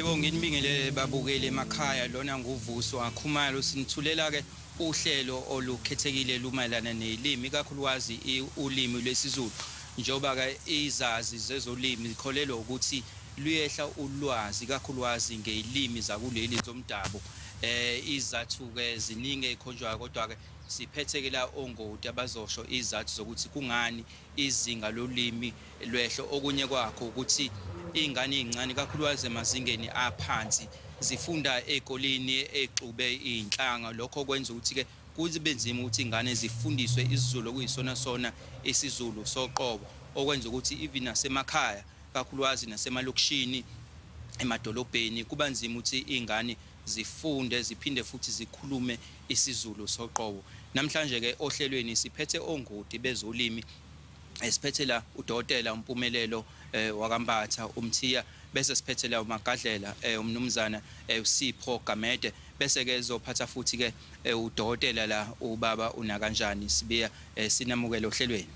Yebo nginibingele babukele emakhaya lona nguvuso akhumalo sinithulela ke uhlelo olukhethekile lumayelana nelimi kakhulukazi ulimi lwesiZulu njoba ke izazi zezolimi zikholelwa ukuthi luyehla ulwazi kakhulukazi ngelimi zakuleli zomdabu izathu ke ziningi ekhonjwayo kodwa ke siphethe ke la ongoti abazosho izathu zokuthi kungani izinga lolimi lwehlo okunye kwakho ukuthi ingane ezincane kakhulukazi emazingeni aphansi zifunda ekoleni exube inhlanga lokho kwenza ukuthi ke kube nzima ukuthi ingane zifundiswe isiZulu kuyisona sona isiZulu soqobo okwenza ukuthi even nasemakhaya kakhulukazi nasemalokishini emadolobheni kuba nzima ukuthi ingane zifunde ziphinde futhi zikhulume isiZulu soqobo. Namhlanje ke ohlelweni siphethe ongoti bezolimi esiphethe la udokotela uMpumelelo wakambatha umthiya bese siphethe la uMagadlela umnumzana uSipho Gamede bese ke ezophatha futhi ke udokotela la ubaba unakanjani sibiya sinamukele ohlelweni.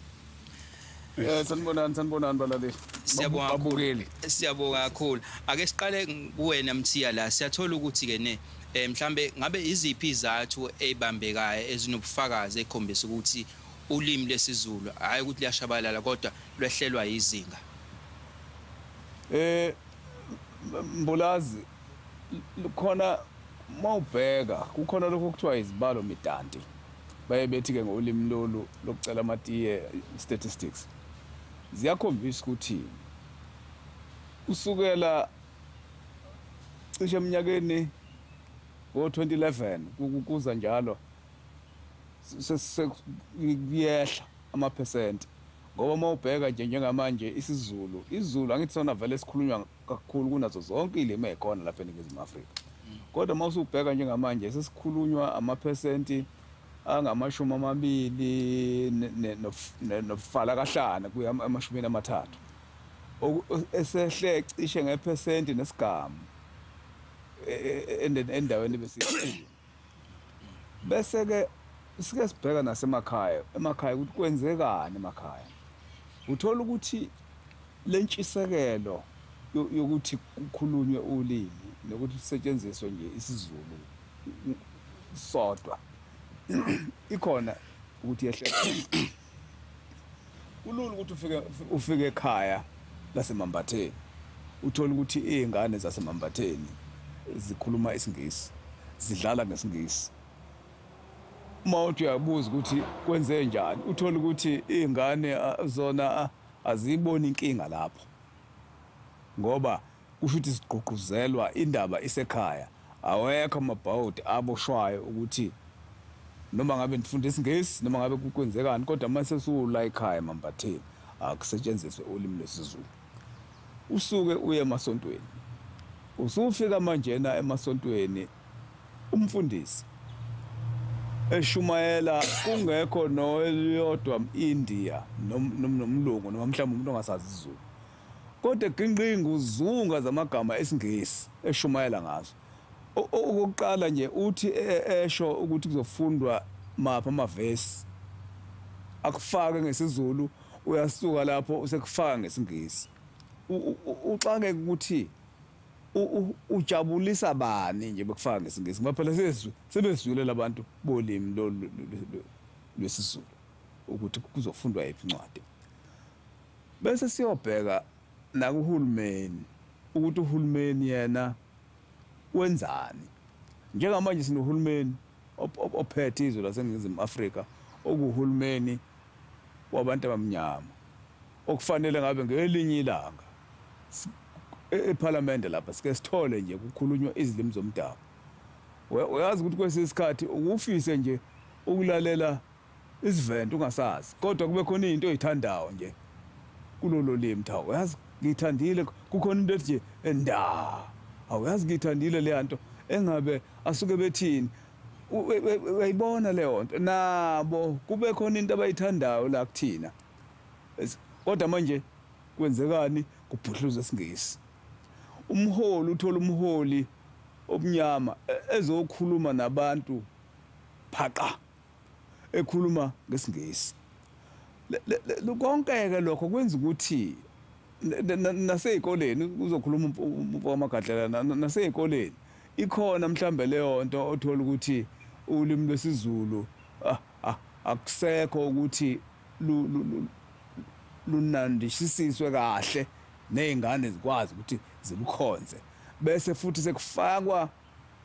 Sanibonani balaleli. Siyabonga. Siyabonga kakhulu. Ake siqale kuwena mthiya la siyathola ukuthi ke ne mhlambe ngabe iziphi izathu ezibambekayo ezinobufakazi ekhombisa ukuthi ulimi lesiZulu hayi ukuthi liyashabalala kodwa lwehlelwa izinga. Mbulazi khona mawubheka kukhona lokho kuthiwa izibalo midanti baye bethi ke ngolimi lolu lokucela amatiye statistics ziyakhombisa ukuthi usukela cishe eminyakeni ngo-2011 kuza njalo sesiyehla amaphesenti ngoba mawubheka njengamanje isiZulu angithi sona vele sikhulunywa kakhulu kunazo zonke ilimi ekhona lapha eNingizimu Afrika kodwa mawusubheka njengamanje sesikhulunywa amaphesenti angama-20 nofala kahlana kuya ama-30 esehle cishe ngephesenti nesigamu endaweni bese bese ke sike sibheka nasemakhaya ukuthi kwenzekani emakhaya uthola ukuthi lentshisekelo yokuthi kukhulunywe ulimi nokuthi lisetshenziswe nje isiZulu sodwa ikhona ukuthi yehle kulula ukuthi ufike ekhaya laseMambatheni uthola ukuthi izingane zaseMambatheni zikhuluma isiNgisi zidlala ngesingisi mawuthi uyabuza ukuthi kwenze njani uthola ukuthi izingane zona aziboni inkinga lapho ngoba kusho ukuthi sigqugquzelwa indaba isekhaya awekho amabhawudi aboshwayo ukuthi noma ngabe nifunda isiNgisi noma ngabe kukwenzekani kodwa mase sula ekhaya eMambatheni akusetshenziswe ulimi lwesiZulu usuke uye emasontweni usufika manje na emasontweni umfundisi eshumayela kungekho noyodwa India nomlungu noma mhlawumbe umuntu ongasazi isiZulu kodwa ginqinga uzunga zamagama esiNgisi eshumayela ngazo okokuqala nje uthi esho ukuthi kuzofundwa mapha amavesi akufake ngesiZulu uyasuka lapho usekufaka ngesingisi uxange ukuthi ujabulisa bani nje bekufaka ngesingisi ngoba phela sebezwile labantu bolimi lwesiZulu ukuthi kuzofundwa yiphi incwadi bese siyobheka nakuhulumeni ukuthi uhulumeni yena wenzani njengamanje sinohulumeni ophethe izwe laseNingizimu Afrika okuhulumeni wabantu abamnyama okufanele ngabe ngelinye ilanga eParliament lapha sike sithole nje kukhulunywa izilimi zomdabu uyazi ukuthi kwesisikhathi ukufise nje ukulalela isivento ungasazi kodwa kube khona izinto ezithandayo nje kulolo limi thawo uyazi ngithandile kukhona into ethi nje awuyazi ngithandile le nto engabe asuke bethini uyayibona leyo nto nabo kube khona into abayithandayo la kuthina kodwa manje kwenzekani kubhuhluza isingisi umholi uthola umholi omnyama ezokhuluma nabantu phaqa ekhuluma ngesingisi konke ke lokho kwenza ukuthi nasey'koleni uzokhuluma wamagadlela nasey'koleni ikhona mhlambe leyo nto othola ukuthi ulimi lwesiZulu akusekho ukuthi lunandishisiswe kahle nezingane zikwazi ukuthi zibukhonze bese futhi sekufakwa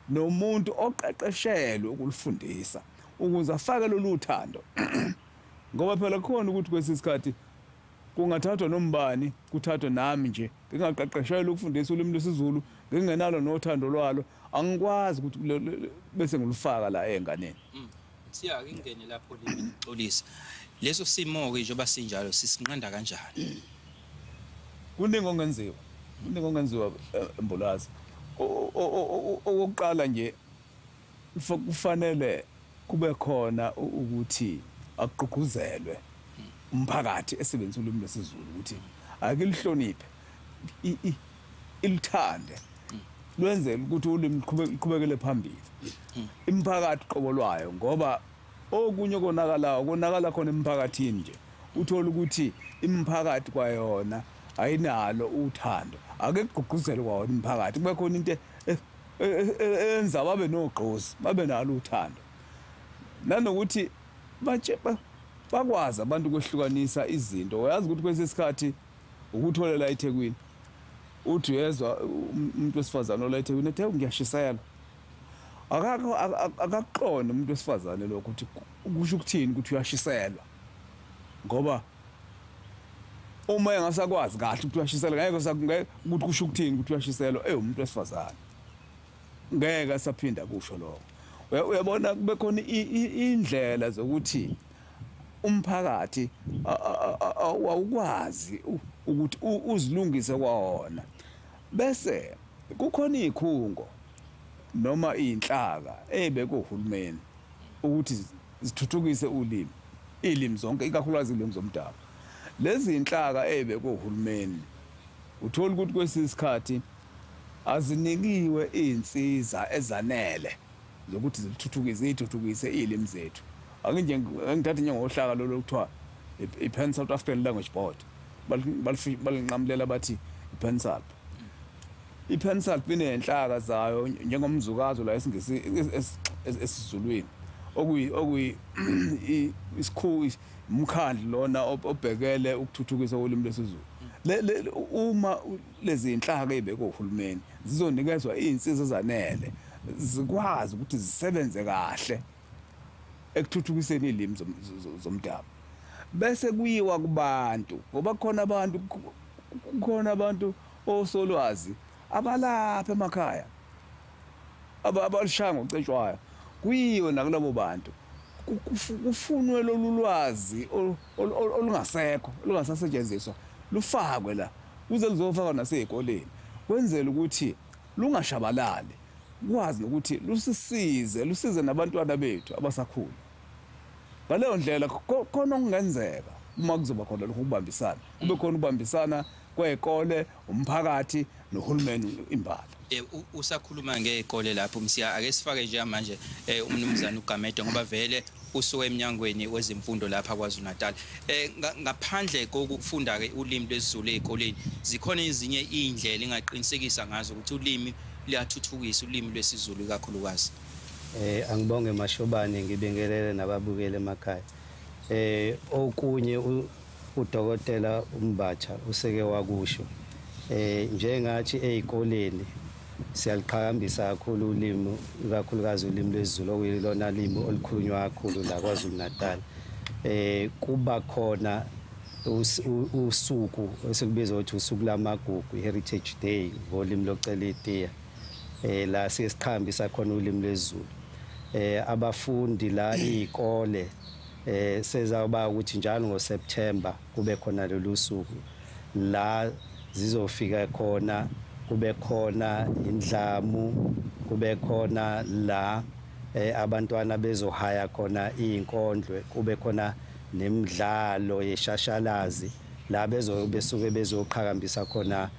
nomuntu oqeqeshelwe ukulifundisa ukuze afake lolu thando ngoba phela khona ukuthi kwesisikhathi kungathathwa nombani kuthathwe nami nje ngingaqeqeshelwe ukufundisa ulimi lwesiZulu ngingenalo nothando lwalo angikwazi ukuthi bese ngilufaka la enganeni siya ingene lapho limi lixolisa leso simo ke njengoba sinjalo sisinqanda kanjani kuningi ongenziwa embulazi okokuqala nje kufanele kube khona ukuthi aqhuquzelwe umphakathi esebenzisa ulimi lwesiZulu ukuthi akilihloniphe ilithande lwenzele ukuthi ulimi liqhubekele phambili imphakathi qobolwayo ngoba okunye konakala khona emphakathini nje uthola ukuthi imphakathi kwayona ayinalo uthando ake kugqugquzelwe kwawona imphakathi kube khona into enza babe nogqozi babe nalo uthando nanokuthi bakwazi abantu kwehlukanisa izinto uyazi ukuthi kwesisikhathi ukutholela eThekwini uthi uyezwa umuntu wesifazane ola eThekwini ethi ngiyashisela akakuqonda umuntu wesifazane lokho ukuthi kusho ukuthini ukuthi uyashiselwa ngoba uma engasakwazi kahle ukuthi uyashiselwa ngeke ukuthi kusho ukuthini ukuthi uyashiselwa umuntu wesifazane ngeke asaphinda kusho lokho uyabona kube khona indlela zokuthi umphakathi awukwazi ukuthi uzilungise kwawona bese kukhona izikhungo noma inhlaka ebekwe uhulumeni ukuthi zithuthukise ilimi zonke ikakhulukazi ilimi zomdabu lezi inhlaka ebekwe uhulumeni uthola ukuthi kwesisikhathi azinikiwe izinsiza ezanele zokuthi zithuthukise ilimi zethu ngithatha njengohlaka lokuthiwa iPen South African Language Board balinqamulela bathi iPenSALP iPenSALP inenhlaka zayo njengomzukazo la esizulwini isikhulu umkhandlu lona obhekele ukuthuthukisa ulimi lwesiZulu uma lezi inhlaka ezibekwe uhulumeni zizonikezwa izinsiza zanele zikwazi ukuthi zisebenze kahle ekuthuthukiseni ilimi zomdabu bese kuyiwa kubantu ngoba khona abantu osolwazi abalapha emakhaya abalishaya ngocetshwayo kuyiwe nakulabo bantu kufunwe lolu lwazi olungasekho olungasasetshenziswa lufakwe la kuze lizofakwa nasey'koleni kwenzela ukuthi lungashabalali kwazi ukuthi lusize nabantwana bethu abasakhula ngaleyo ndlela khona okungenzeka uma kuzoba khona lokho ukubambisana kube khona ukubambisana kwezikole umphakathi nohulumeni imbala usakhuluma ngezikole lapho msiya ake sifake nje manje umnumzana uGamede ngoba vele usuke eminyangweni wezemfundo lapha kwaZulu-Natal ngaphandle kokufunda ke ulimi lwesiZulu ezikoleni zikhona ezinye indlela engaqinisekisa ngazo ukuthi ulimi liyathuthukisa ulimi lwesiZulu kakhulukazi angibonge Mashobane ngibingelele nababukeli emakhaya okunye udokotela Umbacha useke wakusho njengathi ezikoleni siyaliqhakambisa kakhulu ulimi kakhulukazi ulimi lwesiZulu okuyilona limi olukhulunywa kakhulu la kwaZulu-Natal kuba khona usuku esikubiza ukuthi usuku lamagugu iHeritage Day ngolimi locela itiya la sesiqhakambisa khona ulimi lwesiZulu abafundi la izikole sezawuba ukuthi njalo ngoSeptember kube khona lolu suku la zizofika khona kube khona indlamu kube khona la abantwana bezohaya khona izinkondlo kube khona nemidlalo yeshashalazi la besuke bezoqhakambisa khona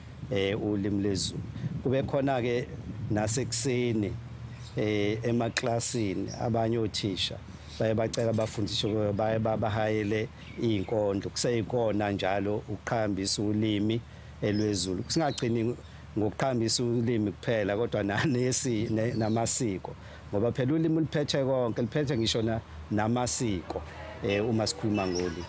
ulimi lwesiZulu kube khona ke nasekuseni emaklasini abanye othisha baye bacela abafundisi baye babahayele izinkondlo kuseyikona njalo ukuqhakambisa ulimi elwezulu singagcini ngokuqhambisa ulimi kuphela kodwa namasiko ngoba phela ulimi liphethe konke liphethe ngisho namasiko uma sikhuluma ngolimi.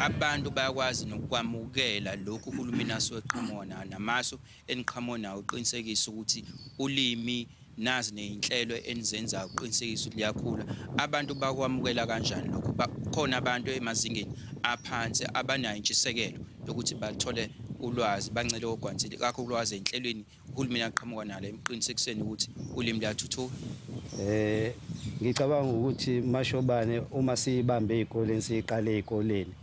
Abantu bayakwazi nokwamukela lokhu uhulumeni asuqhamona namasu eniqhamona uqinisekisa ukuthi ulimi nazi nezinhlelo enizenza uqinisekisa ukuthi liyakhula. Abantu bakwamukela kanjani lokho? Khona abantu emazingeni aphansi abanayo intshisekelo yokuthi bathole ulwazi bancele ogwansile kakho ulwazi enhlelweni uhulumeni aqhamuka nalo emqinisekiseni ukuthi ulimi liyathuthuka. Ngicabanga ukuthi Mashobane uma siyibambe ezikoleni siqale ezikoleni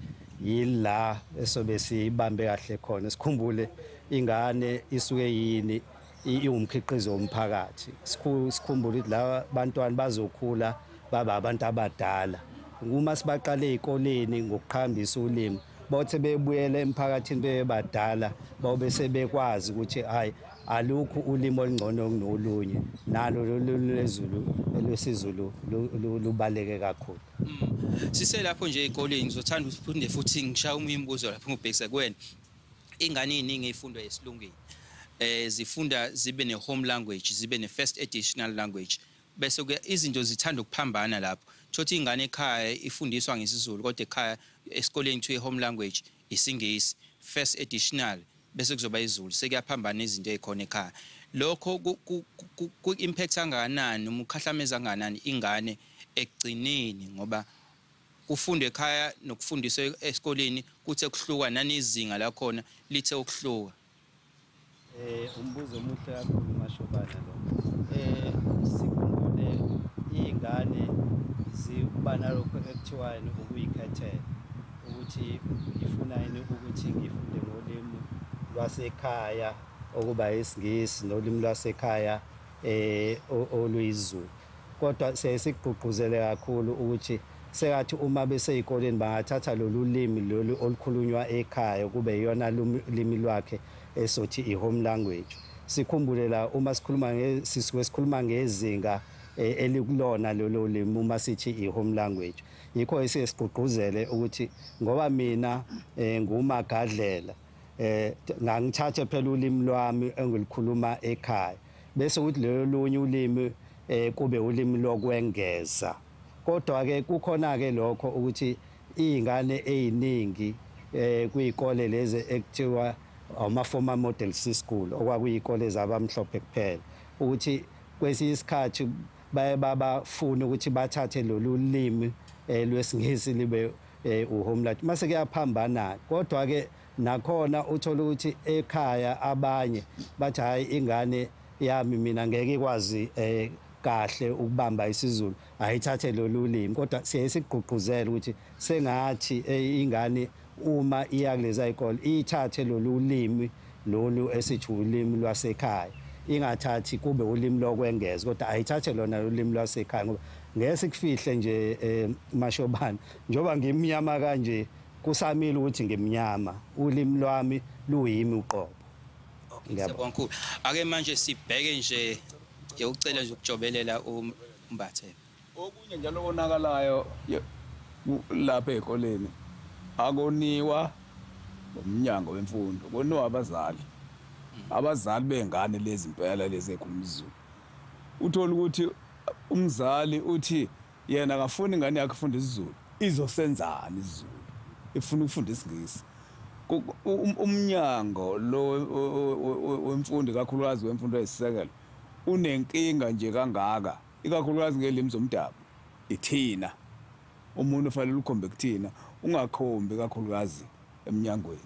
yila esobe sibambe kahle khona sikhumbule ingane isuke yini iwumkhiqizo womphakathi sikhumbule ukuthi la bantwana bazokhula baba abantu abadala uma sibaqale ezikoleni ngokuqhambisa ulimi bothe bebuyela emphakathini bebadala babe sebekwazi ukuthi hayi alukho ulimi olungcono kunolunye nalo lwesiZulu lubaleke kakhulu. Siselapho nje ezikoleni ngizothanda uphinde futhi ngishaya umbuzo lapho ngibhekisa kuwena. Ingane eziningi ezifunda esilungwini zifunda zibe ne-home language zibe ne-first additional language bese ke izinto zithanda ukuphambana lapho. Thothi ingane ekhaya ifundiswa ngesiZulu kodwa ekhaya esikoleni kuthiwa home language isingisi first additional bese kuzoba iZulu sekuyaphambana izinto ezikhona ekhaya. Lokho ku-impact kangakanani uma ukhahlameza kangakanani ingane ekugcineni ngoba kufundwa ekhaya nokufundiswa esikoleni kuthe kuhluka nanizinga la khona lithe ukuhluka. Umbuzo omuhle kakhulu Mashobana lo. Sikhumbule izingane ziba nalokho ekuthiwani ukuyikhethela ukuthi ifuna yini ukuthi ngifunde ngolimi lwasekhaya okuba isingisi nolimi lwasekhaya oluyizulu kodwa sesigqugquzele kakhulu ukuthi sekathi uma beseyikoleni bangathatha lolu limi lolu olukhulunywa ekhaya kube iyona limi lwakhe esothi i-home language. Sikhumbule la uma sikhuluma ngezinga elikulona lolo limi uma sithi i-home language yikho esisigqugquzele ukuthi ngoba mina ngumagadlela ngangithathe phela ulimi lwami engilikhuluma ekhaya bese ukuthi lelo lunye ulimi kube ulimi lokwengeza kodwa ke kukhona ke lokho ukuthi izingane eziningi kuyikole lezi ekuthiwa ama-former model school okwakuyikole zabamhlophe kuphela ukuthi kwesinye isikhathi baye babafuna ukuthi bathathe lolu limi lwesingisi libe uhome language mase kuyaphambana kodwa ke nakhona uthola ukuthi ekhaya abanye bathi hayi ingane yami mina ngeke ikwazi kahle ukubamba isiZulu ayithathe lolu limi kodwa siyesigqugquzela ukuthi sengathi ingane uma iya kulezi izikole ithathe lolu limi lolu esithi ulimi lwasekhaya ingathathi kube ulimi lokwengeza kodwa ayithathe lona ulimi lwasekhaya ngoba ngeke sikufihle nje Mashobana njoba ngimnyama kanje kusamile ukuthi ngimnyama ulimi lwami luyimi uqobo. Ngiyabonga kakhulu. Ake manje sibheke nje yokucela nje ukujobelela umbathe. Okunye njalo konakalayo lapha ezikoleni akoniwa umnyango wemfundo koniwa abazali. Abazali bengane lezi impela lezi ekhuluma isiZulu. Uthola ukuthi umzali uthi yena akafuni ingane yakhe ifunda isiZulu izosenzani isiZulu ifuna ukufunda isingisi. Umnyango lo wemfundo kakhulukazi wemfundo yesisekelo unenkinga nje kangaka ikakhulukazi ngelimi zomdabu ithina umuntu ufanele ukhombe kuthina ungakhombi kakhulukazi eminyangweni.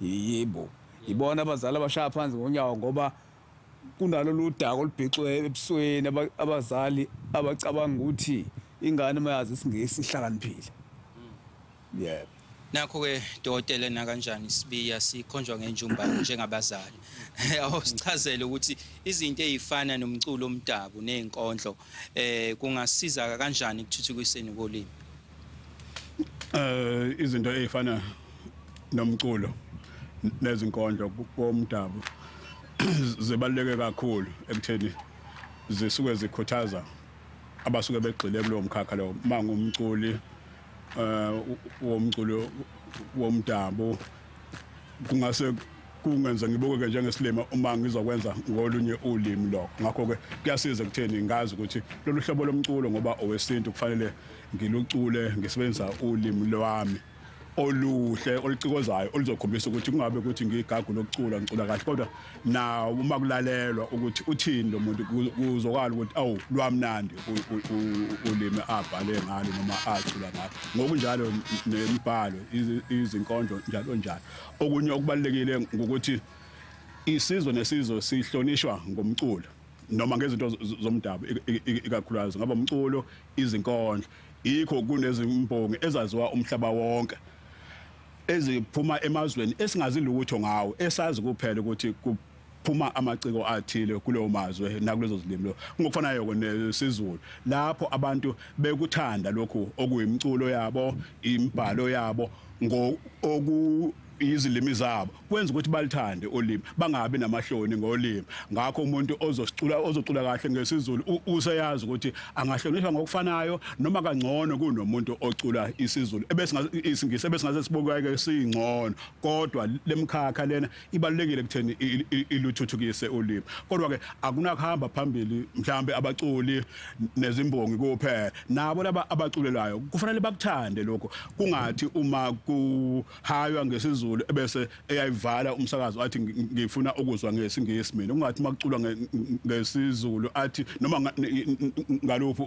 Yebo. Ibona abazali abashaya phansi ngonyawo ngoba kunalo ludako olubhixwe ebusweni abazali abacabanga ukuthi ingane mayazi isingisi ihlakaniphile. Yebo. Nakho ke dokotela na kanjani sibiya sikhonjwa ngenjumbane njengabazali. Awusichazele ukuthi izinto ezifana nomculo omdabu nezinkondlo kungasiza kanjani ekuthuthukiseni kolimi. Izinto ezifana nomculo nezinkondlo komdabu zibaluleke kakhulu ekutheni zisuke zikhuthaza abasuke begxile kulowo mkhakha lo mangumculi womculo womdabu kungase kungenza ngibuke njengesilima uma ngizokwenza ngolunye ulimi lo ngakho ke kuyasiza ekutheni ngazi ukuthi lolu hlobo lomculo ngoba owesintu kufanele ngilucule ngisebenzisa ulimi lwami oluhle olucikozayo oluzokhombisa ukuthi kungabe ukuthi ngigagu lokucula ngicula kahle kodwa na uma kulalelwa ukuthi uthini lo muntu kuzokala ukuthi awu lwamnandi ulimi abhale ngalo noma acula ngalo ngokunjalo nemibhalo izinkondlo njalo njalo okunye okubalekile ukuthi isizwe nesizwe sihlonishwa ngomculo noma ngezinto zomdabu ikakhulukazi ngaba umculo izinkondlo ikho kunezimbongi ezaziwa umhlaba wonke eziphuma emazweni esingazi lutho ngawo esazi kuphela ukuthi kuphuma amaciko athile kuleyo mazwe nakulezo zilimi lo ngokufanayo nesizulu lapho abantu bekuthanda lokho okuyimculo yabo imibhalo yabo izilimi zabo kwenza ukuthi balithande olimi bangabi namahloni ngolimi ngakho umuntu ozocula kahle ngesizulu useyazi ukuthi angahlonishwa ngokufanayo noma kangcono kunomuntu ocula isizulu isingisi ebesingase sibukeke singcono kodwa lemkhakha lena ibalekile kutheni iluthuthukise olimi kodwa ke akunakuhamba phambili mhlambe abaculi nezimbongi kuphela nabo laba abaculelayo kufanele bakuthande lokho kungathi uma kuhaywa ngesizulu ebese eyayivala umsakazo athi ngifuna ukuzwa ngesingisi mina ungathi makuculwa ngesizulu athi noma ngalopho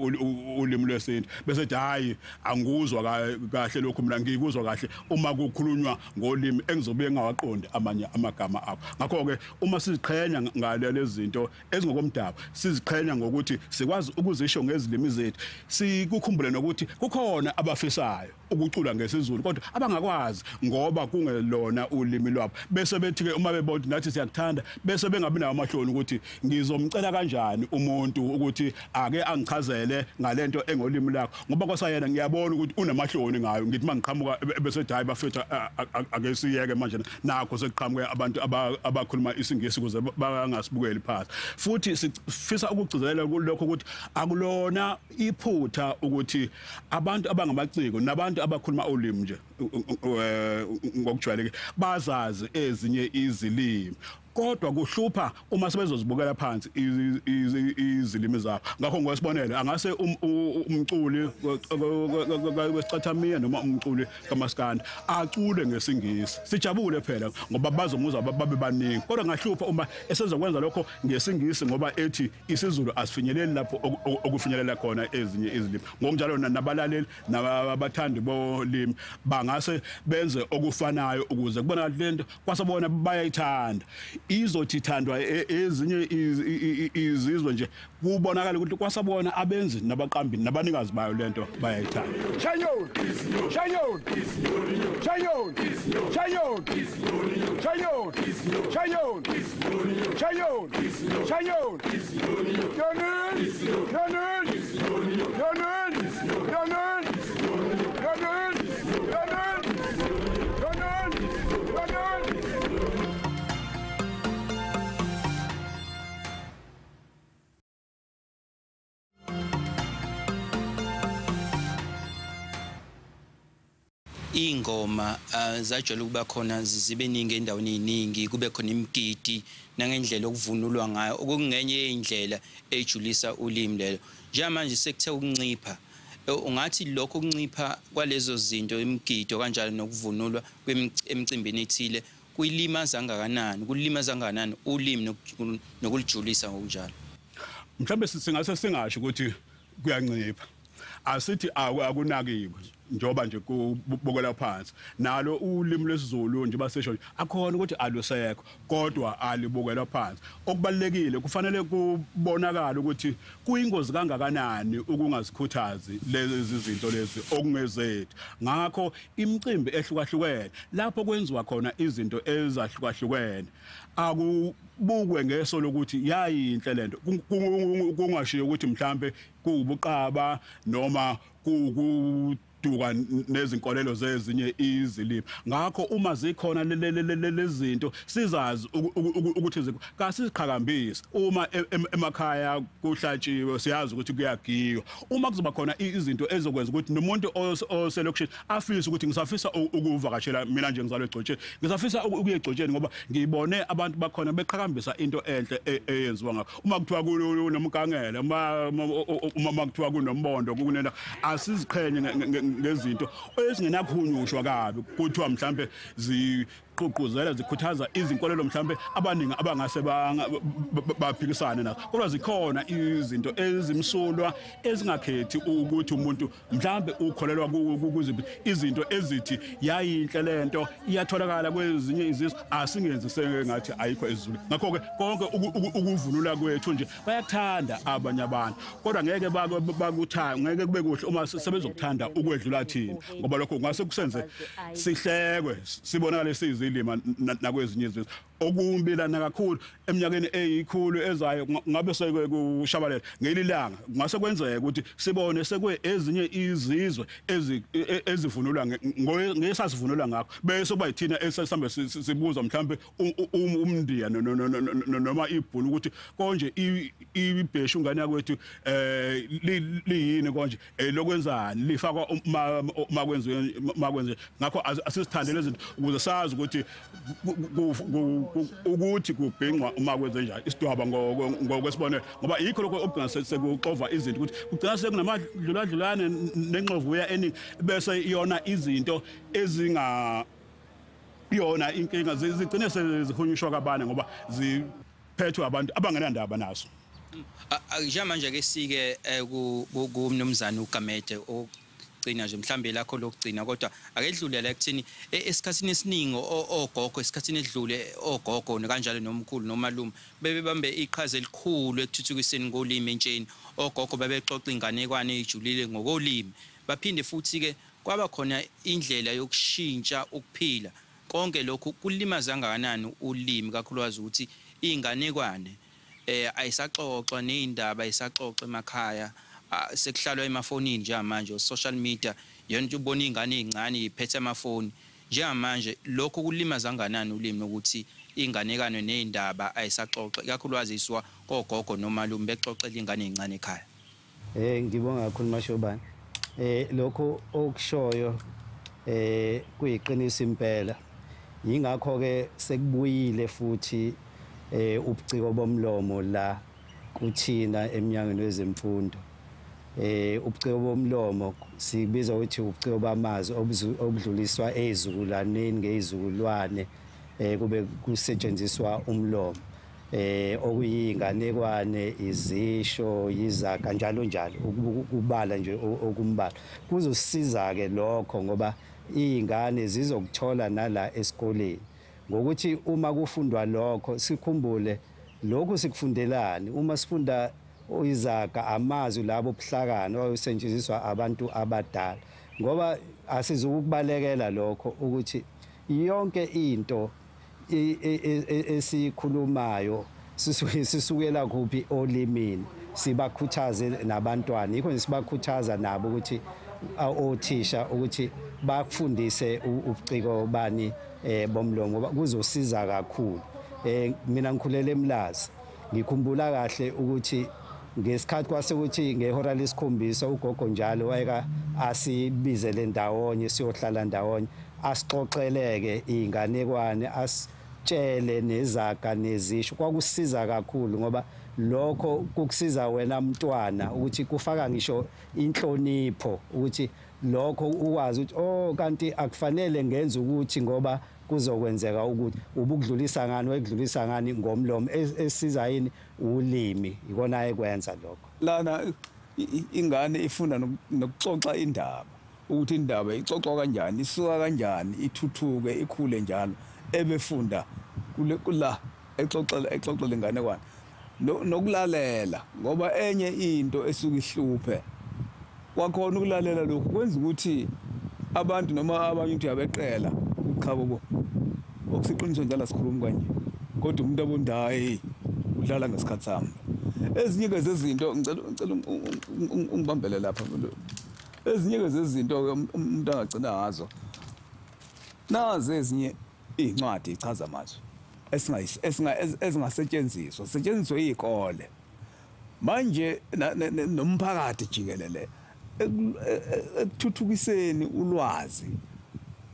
ulimi lwesintu bese hayi angikuzwa kahle lokho mina ngikuzwa kahle uma kukhulunywa ngolimi engizobe ngawaqonda amanye amagama akho ngakho ke uma siziqhenya ngalezi zinto ezingokomdabu siziqhenya ngokuthi sikwazi ukuzisho ngezilimi zethu sikukhumbule nokuthi kukhona abafisayo ukucula ngesizulu kodwa abangakwazi ngoba kungelona ulimi lwabo bese bethi ke uma bebona nathi siyakuthanda bese bengabi nawo amahloni ukuthi ngizomcela kanjani umuntu ukuthi ake angichazele ngalento engolimi lakho ngoba kwasayena ngiyabona ukuthi unamahloni ngayo ngithi mangiqhamuka bese hayi bafetha ake siyeke manje nakho sekuqhamuke abantu abakhuluma isingisi ukuze bangasibukeli phansi futhi sifisa ukugcizelela kulokho ukuthi akulona iphutha ukuthi abantu abangamaciko nabantu abakhuluma ulimi nje ngokujwayeleke bazazi ezinye izilimi kodwa kuhlupha uma sebezozibukela phansi izilimi zabo ngakho ngosibonele angase umculi wesicathamia noma umculi kamaskandi acule ngesingisi sijabule phela ngoba bazomuzwa babe baningi kodwa ngahlupha uma esezokwenza lokho ngesingisi ngoba ethi isizulu asifinyeleli lapho okufinyelela khona ezinye izilimi ngokunjalo nabalaleli nabathandi bolimi bangase benze okufanayo ukuze kubonakale lento kwasebona bayayithanda izothi ithandwa ezinye izizwe nje kubonakala ukuthi kwasabona abenzi nabaqambi nabanikazi bayo lento bayayithanda Chayon Chayon Chayon Chayon Chayon Chayon Chayon Chayon Yanun Yanun Yanun Yanun Yanun ingoma zajwayele ukuba khona zibe ningi endaweni eziningi kube khona imigidi nangendlela okuvunulwa ngayo okungenye indlela ejulisa ulimi lelo njengamanje sekuthe ukuncipha ungathi lokho kuncipha kwalezo zinto imigido kanjalo nokuvunulwa emicimbini ethile kuyilimaza kangakanani ulimi nokulijulisa ngokunjalo mhlawumbe singase singasho ukuthi kuyancipha asithi akunakiwe njoba nje kubukela phansi nalo ulimi lwesiZulu nje basesho akhona ukuthi alusekho kodwa alibukelwa phansi okubalekile kufanele kubonakala ukuthi kuyingozi kangakanani ukungazikhuthazi lezi zinto lezi okungezethu ngakho imicimbi ehlukahlukene lapho kwenziwa khona izinto ezahlukahlukene akubukwe ngeso lokuthi yayinhle lento kungashiyo ukuthi mhlambe kuubuqaba noma duka nezinkolelo zezinye izilimi ngakho uma zikhona lezi zinto sizazi ukuthi kasiqhakambise uma emakhaya kuhlatshiwe siyazi ukuthi kuyagiywa uma kuzoba khona izinto ezokwenza ukuthi nomuntu oselokishini afise ukuthi ngisafisa ukuvakashela mina nje ngizalwe egcotsheni ngisafisa ukuye egcotsheni ngoba ngiyibone abantu bakhona beqhakambisa into enhle eyenziwa ngakho uma kuthiwa kunomkangele uma kuthiwa kunombondo kunena asiziqhenye ngezinto ezingenakhunyushwa kabi kuthiwa mhlambe ziqhuquzela zikhuthaza izinkolelo mhlambe abaningi abangase baphikisane nazo kodwa zikhona izinto ezimsulwa ezingakhethi ukuthi umuntu mhlambe ukholelwa kuziphi izinto ezithi yayinhle lento iyatholakala kwezinye izizwe asingenzi sengathi ayikho ezulu ngakho ke konke ukuvunula kwethu nje bayathanda abanye abantu kodwa ngeke bakuthanda ngeke kube kuhle uma sebezokuthanda ukwedlula thina ngoba lokho ngase kusenze sihlekwe sibonakala sizilima nakwezinye izizwe okumbilana kakhulu eminyakeni eyikhulu ezayo ngabe sekushabalela ngelilanga ngase kwenzeka ukuthi sibone sekwe ezinye izizwe ezivunulwa ngesasivunulwa ngakho bese kuba yithina esihambe sibuza mhlambe umndiya noma ibhulu ukuthi konje ibheshu ngane yakwethu liyini konje lokwenzani lifakwa makwenziwe ngakho asisithandele izinto ukuze sazi ukuthi ukuthi kubhengwa uma kwenze njalo isidwaba ngokwesibonelo ngoba yikho lokho okugcina sekuxova izinto ukuthi kugcina sekunamadluladlulane nenxovuya eningi bese iyona izinto ezinga iyona inkinga zigcine sezihunyushwa kabane ngoba ziphethwe abantu abangenandaba naso njengamanje ke sike kumnumzana uGamede gcina nje mhlambe lakho lokugcina kodwa akedlulela ekuthini esikhatsini esiningi ogogo esikhatsini edlule ogogo kanjalo nomkhulu nomalume bebebambe iqhaza elikhulu ekuthuthukiseni kolimi entsheni ogogo bebexoxa inganekwane ejulile ngokolimi baphinde futhi ke kwaba khona indlela yokushintsha ukuphila konke lokhu kulimaza kangakanani ulimi kakhulukazi ukuthi inganekwane ayisaxoxwa nezindaba ayisaxoxwa emakhaya sekuhlalwa emafonini njengamanje social media yonke ubona ingane ezincane iphethe amafoni njengamanje lokho kulimaza kangakanani ulimi ukuthi inganekano nezindaba ayisaxoxa kakhulukazi iswa kogogo nomalume bexoxela ingane ezincane ekhaya ngibonga kakhulu Mashobane lokho okushoyo kuyiqiniso impela yingakho ke sekubuyile futhi ubuciko bomlomo la kuthina eminyangweni wezemfundo ubuciko bomlomo sibiza ukuthi ubuciko bamazwi obudluliswa ezizukulwaneni ngezizukulwane kube kusetshenziswa umlomo okuyinganekwane izisho yizaga njalo njalo ukubala nje okumbala kuzosiza ke lokho ngoba izingane zizokuthola nala esikoleni ngokuthi uma kufundwa lokho sikhumbule lokho sikufundelani uma sifunda izaga amazwi labo obuhlakani osetshenziswa abantu abadala ngoba asizukubalekela lokho ukuthi yonke into esikhulumayo sisukela kuphi olimini sibakhuthaze nabantwana yikho sibakhuthaza nabo ukuthi othisha ukuthi bafundise ubuciko bani bomlomo ngoba kuzosiza kakhulu mina ngikhulele eMlazi ngikhumbula kahle ukuthi ngesikhathi kwasekuthi ngehora lesikhombisa ugogo njalo wayeka asibizele ndawonye siyohlala ndawonye asixoxeleke inganekwane asitshele nezaga nezisho kwakusiza kakhulu ngoba lokho kukusiza wena mntwana ukuthi kufaka ngisho inhlonipho ukuthi lokho ukwazi ukuthi oh kanti akufanele ngenze ukuthi ngoba kuzokwenzeka ukuthi ubukudlulisa ngani wedlulisa ngani ngomlomo esiza yini ulimi ikona ekwenza lokho lana ingane ifunda nokuxoxa indaba ukuthi indaba ixoxwa kanjani, isuka kanjani, ithuthuke, ikhule njalo, ebefunda kula exoxele inganekwane nokulalela, ngoba enye into esuke ihluphe kwakhona ukulalela lokhu kwenza ukuthi abantu noma abanye uthi yabeqela ukuchabo okusiqiniso njalo sikhuluma kanje, kodwa umuntu abondayi udlala ngesikhathi sami. Ezinye zezinto ngicela ungibambele lapha, ezinye zezinto umuntu angagcina ngazo nazi ezinye incwadi ichaza amazwi ezingasetshenziswa izikole manje nomphakathi jikelele ekuthuthukiseni ulwazi,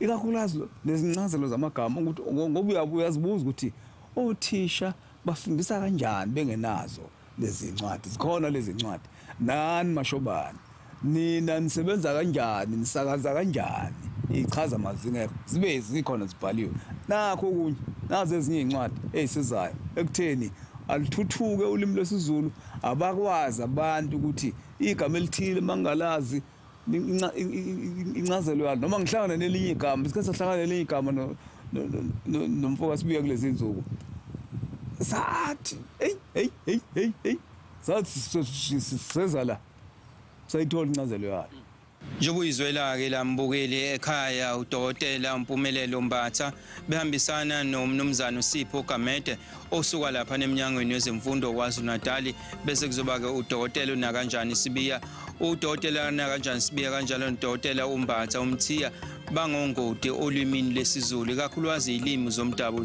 ikakhulukazi lezincazelo zamagama, ukuthi ngoba uyazibuza ukuthi othisha bafundisa kanjani bengenazo lezi ncwadi. Zikhona lezi ncwadi, nani mashobani, nina nisebenza kanjani, nisakaza kanjani, ichaza amazwi ngeke zibe zikhona zibhaliwe. Nakho okunye nazo ezinye incwadi ezisizayo ekutheni alithuthuke ulimi lwesiZulu, abakwazi abantu ukuthi igama elithile mangalazi incazelo yalo, noma ngihlangana nelinye igama, isikhathi sahlangana nelinye igama nomfoka sibuya kulezi insuku sathi hey sathi seza la sayithola incazelo yalo. Njengoba izwela-ke lambukeli ekhaya udokotela Mpumelelo Mbatha behambisana nomnumzana uSipho Gamede osuka lapha eminyangweni wezemfundo KwaZulu-Natal, bese kuzoba-ke udokotela uNakanjani Sibiya, udokotela Nakanjani Sibiya kanjalo nodokotela uMbatha Umthiya bangongoti olimini lesiZulu, ikakhulukazi ilimi zomdabu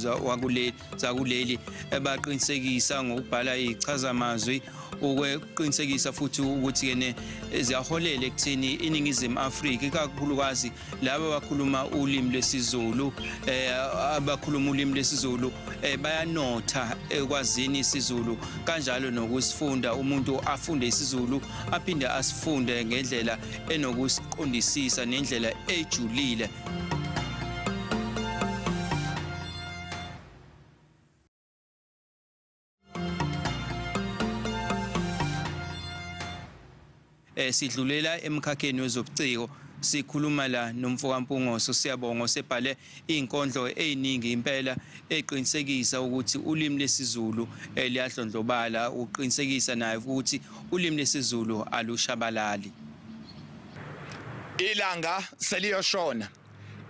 zakuleli baqinisekisa ngokubhala ichazamazwi ukuqinisekisa futhi ukuthi ziyaholela ekutheni iNingizimu Afrika ikakhulukazi laba abakhuluma ulimi lwesiZulu abakhuluma ulimi lwesiZulu bayanotha ekwazini isiZulu, kanjalo nokusifunda. Umuntu afunde isiZulu aphinde asifunde ngendlela enokusiqondisisa nendlela ejulile. Sidlulela emkhakheni wezobuciko, sikhuluma la nomfoka Mpungose. Siyabonga sebhale inkondlo eziningi impela eqinisekisa ukuthi ulimi lesiZulu liyahlondlobala, uqinisekisa naye ukuthi ulimi lesiZulu alushabalali. Ilanga seliyoshona,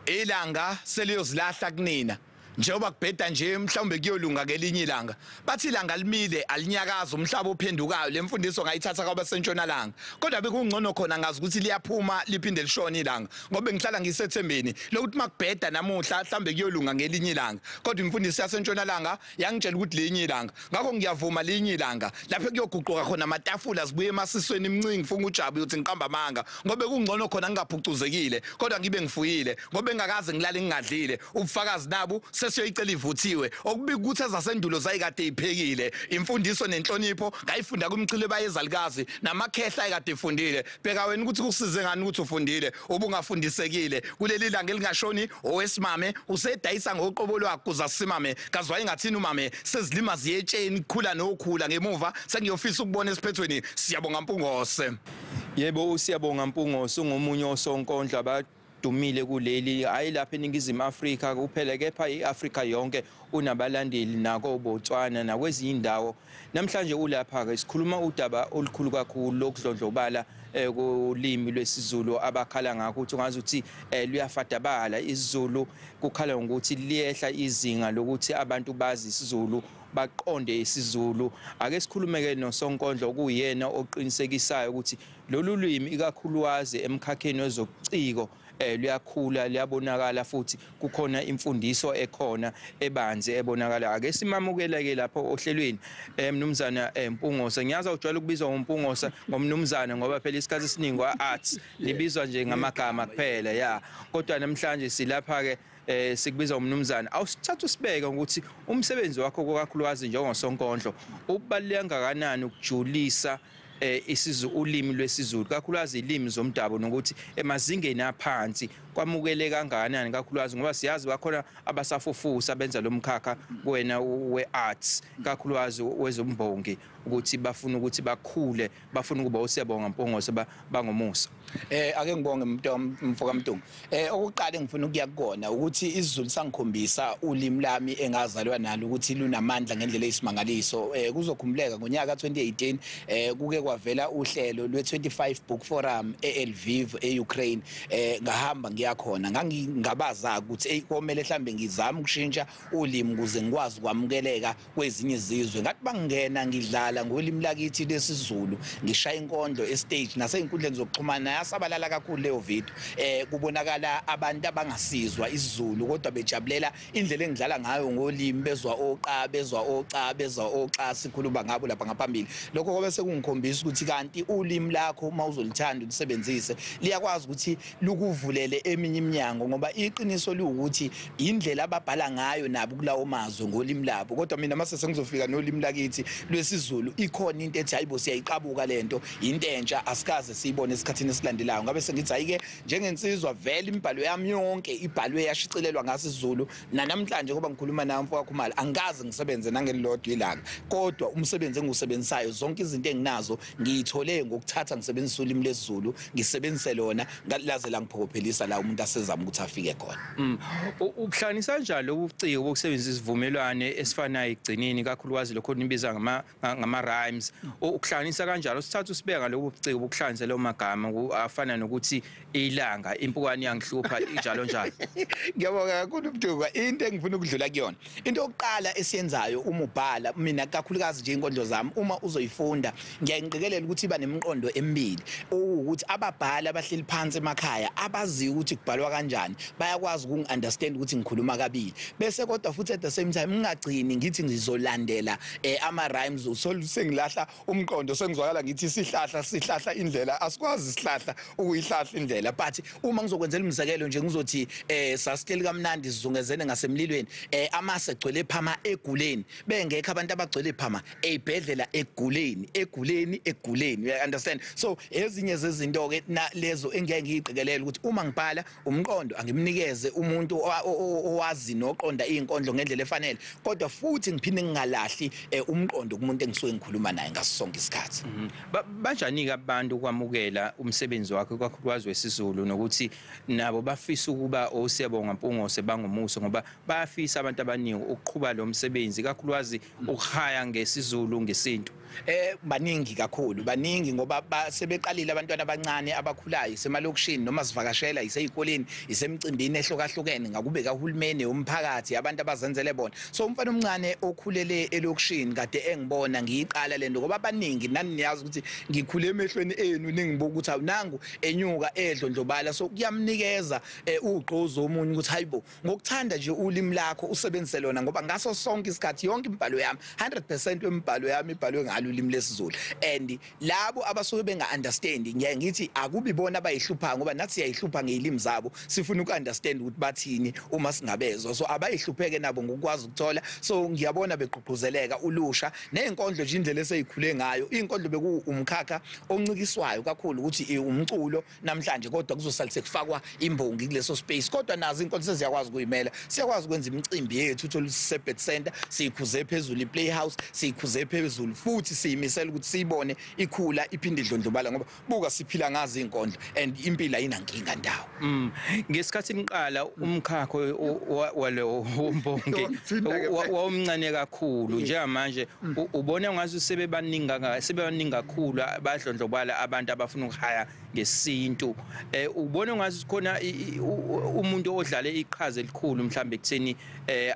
ilanga seliyozilahla kunina, njengoba kubheda nje mhlawumbe kuyolunga kelinye ilanga. Bathi ilanga limile alinyakaza umhlaba ophendukayo. Le mfundiso ngayithatha kwabaseNtshonalanga, kodwa bekungcono khona ngazi ukuthi liyaphuma liphinde lishona ilanga, ngoba ngihlala ngisethembeni lokuthi makubheda namuhla mhlawumbe kuyolunga ngelinye ilanga, kodwa imfundiso yaseNtshonalanga yangitshela ukuthi linye ilanga. Ngakho ngiyavuma linye ilanga lapho kuyoguquka khona amatafula zibuye emasisweni imncingi ngifuna uJabu uthi ngiqamba amanga, ngoba kungcono khona ngingaphucuzekile kodwa ngibe ngifuyile, ngoba engakaze ngilale ngingadlile. Ubufakazi nabo sesiyoyicela ivuthiwe, okubika ukuthi ezasendulo zayikade iphekile. Imfundiso nenhlonipho ngayifunda kumchile bayezalikazi namakhehla ayekade efundile. Bheka wena ukuthi kusize ngani ukuthi ufundile ubungafundisekile kuleli langa elingashoni. Owesimame usedayisa ngoqobo lwakhe kuzasimame, kazwaye ngathini umame sezilima ziyetsheni kukhula nokhula. Ngemuva sengiyofisa ukubona esiphethweni. Siyabonga Mpungose. Yebo, siyabonga Mpungose, ungomunye osonkondla dumile kuleli, hayi lapha eNingizimu Afrika kuphela kepha iAfrika yonke unabalandeli nako Botswana nakwezinye indawo. Namhlanje ulapha ke sikhuluma udaba olukhulu kakhulu lokudlondlobala kulimi lwesiZulu abakhala ngakho ukuthi ungazi ukuthi luyafadabala isiZulu, kukhala ngokuthi liyehla izinga lokuthi abantu bazi isiZulu baqonde isiZulu. Ake sikhulumeke nosonkondlo kuyena oqinisekisayo ukuthi lolu limi ikakhulukazi emkhakheni wezobuciko liyakhula, liyabonakala futhi kukhona imfundiso ekhona ebanzi ebonakala. Ake simamukele-ke lapho ohlelweni mnumzana Mpungose. Ngiyazi ujwayele ukubizwa ngoMpungose ngomnumzana ngoba phela isikhathi esiningi kwa-arts libizwa nje ngamagama kuphela ya, kodwa namhlanje silapha-ke sikubiza umnumzana. Awusithatha usibeke ukuthi umsebenzi wakho kakhulukazi njengosonkondlo ubaluleke kangakanani ukujulisa ulimi lwesiZulu kakhulukazi ilimi zomdabu nokuthi emazingeni aphansi kwamukele kangakanani kakhulukazi ngoba siyazi bakhona abasafufusa benza lo mkhakha wena we-arts kakhulukazi wezombongi ukuthi bafuna ukuthi bakhule bafuna ukuba osiyabonga Mpongose bangomusa. Ake ngibonge mfoka Mtungu. Okuqala ngifuna ukuya kukona ukuthi isiZulu sangikhombisa ulimi lami engazalwa nalo ukuthi lunamandla ngendlela eyisimangaliso. Kuzokhumbuleka ngonyaka ka2018 kuke kwavela uhlelo lwe25 Book Forum eLviv eUkraine. Ngahamba ngiyakhona ngangingabaza ukuthi komele mhlambe ngizama ukushintsha ulimi ukuze ngikwazi ukwamukeleka kwezinye izizwe. Ngathi bangena ngidlala ngolimi lakithi lesiZulu ngishaya inkondlo estage nasey'nkundleni zokuxhumana yasabalala kakhulu leyo video. Kubonakala abantu abangasizwa isiZulu kodwa bejabulela indlela engidlala ngayo ngolimi bezwa oxa sikhuluma ngabo lapha ngaphambili. Lokho kobe sekungikhombisa ukuthi kanti ulimi lakho uma uzolithanda ulisebenzise liyakwazi ukuthi lukuvulele eminye iminyango ngoba iqiniso liwukuthi indlela ababhala ngayo nabo kulawo mazwe ngolimi labo. Kodwa mina mase sengizofika nolimi lakithi lwesiZulu ikhona into ethi hayibo siyayiqabuka lento into entsha asikaze siyibone esikhathini esilandelayo. Ngabe sengithi ayike njengensizwa vele imibhalo yami yonke ibhalwe yashicilelwa ngaso isiZulu namhlanje ngoba ngikhuluma nawe mfowethu Khumalo angikaze ngisebenze nangelilodwa ilanga kodwa umsebenzi engiwusebenzisayo zonke izinto enginazo ngiyithole ngokuthatha ngisebenzisa ulimi lesiZulu ngisebenzise lona laze la ngiphokophelisa la umuntu asezama ukuthi afike khona. Ukuhlanganisa kanjalo ubuciko bokusebenzisa isivumelwane esifanayo egcinini kakhulukazi lokho nibiza ngama rhymes ukuhlanganisa kanjalo sithatha usibeka lokho buciko bokuhlanganisa lo magama afana nokuthi ilanga impukane yangihlupha njalo njalo. Ngiyabonga kakhulu Mtuka into engifuna ukudlula kuyona into yokuqala esiyenzayo uma ubhala mina kakhulukazi nje inkondlo zami uma uzoyifunda ngiyangiqikelela ukuthi iba nemiqondo emibili ukuthi ababhala abahleli phansi emakhaya abazi ukuthi kubhalwa kanjani bayakwazi ukungiunderstand ukuthi ngikhuluma kabili bese kodwa futhi at the same time ngingagcini ngithi ngizolandela ama rhymes sengilahla umqondo sengizwakala ngithi sihlahla indlela asikwazi sihlahla ukuyihlahla indlela but uma ngizokwenzela umzekelo nje ngizothi sasiteli kamnandi sizungezene ngasemlilweni amase egcwele phama eguleni bengekho abantu abagcwele phama ezibhedlela eguleni you understand so ezinye zezinto ke lezo engeke ngiyiqikelela ukuthi uma ngibhala umqondo angimnikeze umuntu owazi noqonda izinkondlo ngendlela efanele kodwa futhi ngiphinde ngingalahli umqondo kumuntu engisuke ngikhuluma naye ngaso sonke isikhathi. Banjani abantu kwamukela umsebenzi wakhe kakhulukazi wesiZulu nokuthi nabo bafisa ukuba osiyabonga Mpongose bangomuso ngoba bayafisa abantu abaningi ukuqhubha lo msebenzi kakhulukazi ukuhaya ngesiZulu ngesintu. Baningi kakhulu baningi ngoba sebeqalile abantwana abancane abakhulayo semalokishini noma sivakashela iseyikoleni isemcimbini ehlokahlukene ngakube kahulumeni umphakathi abantu abazenzele bona so umfana omncane okhulele elokishini kade engibona ngiyiqala lento ngoba abaningi nani niyazi ukuthi ngikhule emehlweni enu ningibuka ukuthi awunangu enyuka edlondlobala so kuyamnikeza ugqozo omunye ukuthi hayibo ngokuthanda nje ulimi lakho usebenzise lona ngoba ngaso sonke isikhathi yonke imibhalo yami 100% wemibhalo yami ibhalwe ngalo ulimi lesiZulu and labo abasuke benga understand ngiye ngithi akubi bona abayihlupha ngoba nathi siyayihlupha ngeilimi zabo sifuna ukunderstand ukuthi bathini uma singabezwa so abayihlupheke nabo ngokwazi ukuthola so ngiyabona begqugquzeleka ulusha nezinkondlo nje indlela eseyikhule ngayo izinkondlo beku umkhakha oncikiswayo kakhulu ukuthi umculo namhlanje kodwa kuzosalise kufakwa imbongi kuleso space kodwa nazo izinkondlo seziyakwazi ukuyimela siyakwazi ukwenza imicimbi yethu uthola isebet center sikhuze phezulu iPlayhouse sikhuze phezulu futhi siyimisela ukuthi siyibone ikhula iphinde idlondlobala ngoba buka siphila ngazi izinkondlo and impilo ayinankinga ndawo. Ngesikhathi niqala umkhakha walo wombongi wawumncane kakhulu njengamanje ubona ngazi sebebaningi kakhulu abadlondlobala abantu abafuna ukuhaya ngesintu ubona ngazi khona umuntu odlale iqhaza elikhulu mhlambe kutheni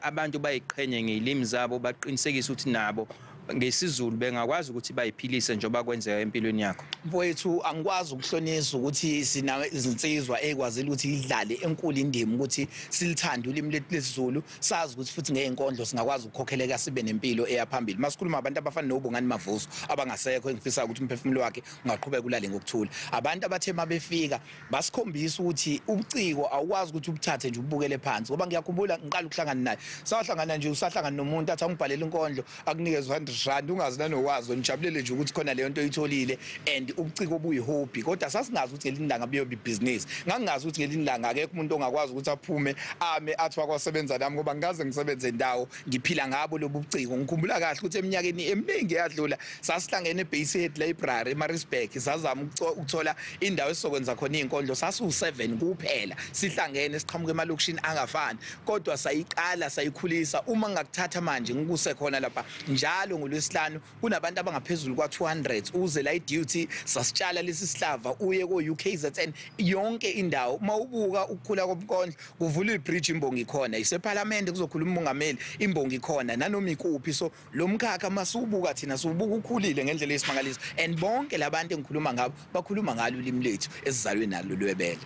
abantu bayiqhenye ngeilimi zabo baqinisekisa ukuthi nabo ngesiZulu bengakwazi ukuthi bayiphilise njengoba kwenzeka empilweni yakho. Mfowethu angikwazi ukuhlonisa ukuthi sinawe izinsizwa ekwazile ukuthi idlale enkulu indima ukuthi silithanda ulimi lesiZulu sazi ukuthi futhi ngeenkondlo singakwazi ukukhokheleka sibe nempilo eyaphambili. Masikhuluma abantu abafana noBongani Mavuso abangasekho engifisa ukuthi umphefumulo wakhe ungaqhubeka ulale ngokuthula. Abantu abathe mabefika basikhombisa ukuthi ubuciko awukwazi ukuthi ubuthathe nje ubukele phansi ngoba ngiyakhumbula ngiqala ukuhlangana naye. Sahlangana nje usahlangana nomuntu athi angibhalele inkondlo akunikeze 100 rand ungazi nanowazi nijabulele nje ukuthi khona leyo nto oyitholile and ubuciko obuyihobby kodwa sasingazi ukuthi ngelinye ilanga buyoba business ngangazi ukuthi ngelinye ilanga akekho umuntu ongakwazi ukuthi aphume ame athi wakwasebenza nami ngoba ngaze ngisebenze ndawo ngiphila ngabo lobu buciko ngikhumbula kahle ukuthi eminyakeni eminingi yadlula sasihlangene eBase Head Library eMaritzburg sazama ukuthola indawo esizokwenza khona izinkondlo sasu7 kuphela sihlangene siqhamuke emalokishini angafani kodwa sayiqala sayikhulisa uma ngakuthatha manje ngikuse khona lapha njalo ngolwesihlanu kunabantu abangaphezulu kwa200 uze la iduty sasitshala lesi sihlava uye ko-UKZN yonke indawo mawubuka ukukhula komkondlo kuvula ibridge imbongi khona iseparlamente kuzokhuluma umongameli imbongi khona nanoma ikuphi so lo mkhakha masubuka thina subuka ukhulile ngendlela esimangaliso and bonke labantu engikhuluma ngabo bakhuluma ngalo ulimi lethu esizalwe nalo lwebele.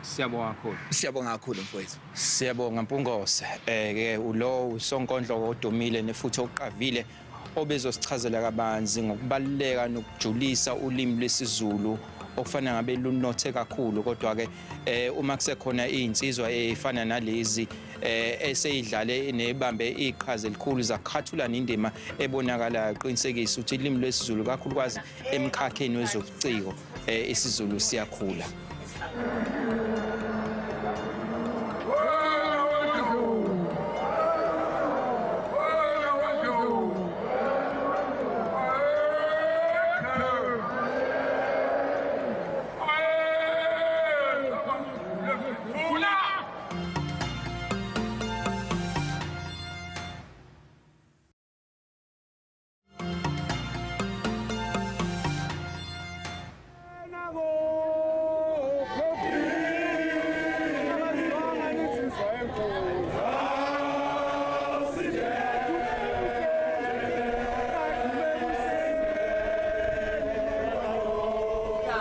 Siyabonga kakhulu. Siyabonga kakhulu mfowethu. Siyabonga Mpungose. Ke ulo usonkondlo odumile nefuthi oqavile obezosichazela kabanzi ngokubaluleka nokujulisa ulimi lwesiZulu okufana ngabe lunothe kakhulu kodwa ke uma kusekhona izinsizwa efana nalezi eseyidlale nebambe iqhaza elikhulu zakhathula indima ebonakala iqinisekisa ukuthi ilimi lwesiZulu kakhulukazi emkhakheni wezobuciko isiZulu siyakhula.